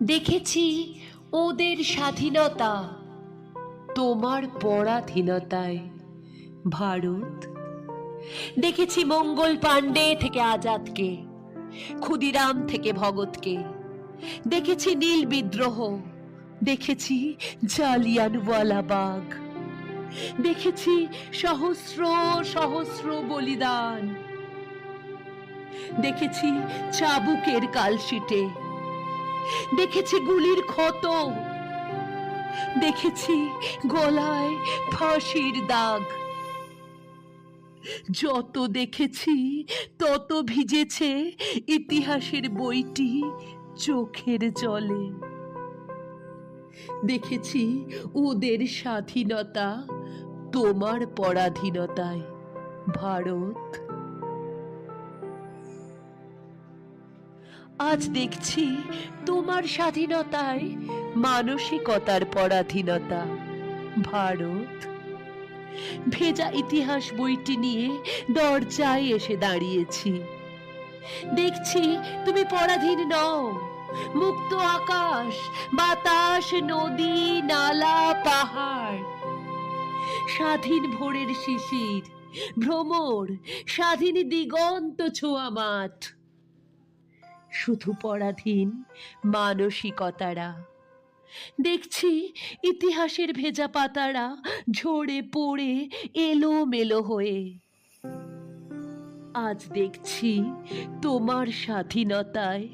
দেখেছি ওদের স্বাধীনতা তোমার পরাধীনতায় ভারত। দেখেছি মঙ্গল পাণ্ডে থেকে আজাদকে, ক্ষুদিরাম থেকে ভগতকে, দেখেছি নীল বিদ্রোহ, দেখেছি জালিয়ানওয়ালাবাগ, দেখেছি সহস্র সহস্র বলিদান, দেখেছি চাবুকের কালশিটে, দেখেছি গুলির ক্ষত, দেখেছি গলায় ফাঁসির দাগ। যত দেখেছি তত ভিজেছে ইতিহাসের বইটি চোখের জলে। দেখেছি ওদের স্বাধীনতা তোমার পরাধীনতায় ভারত। আজ দেখছি তোমার স্বাধীনতায় মানসিকতার পরাধীনতা ভারত। ভেজা ইতিহাস বইটি নিয়ে দরজায় এসে দাঁড়িয়েছি। দেখছি তুমি পরাধীন নও। মুক্ত আকাশ, বাতাস, নদী, নালা, পাহাড়, স্বাধীন ভোরের শিশির, ভ্রমর, স্বাধীন দিগন্ত ছোঁয়া মাঠ। শুধু পরাধীন মানসিকতারা। দেখছি ইতিহাসের ভেজা পাতারা ঝরে পড়ে এলোমেলো হয়ে। আজ দেখছি তোমার স্বাধীনতায়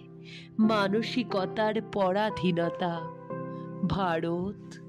মানসিকতার পরাধীনতা ভারত।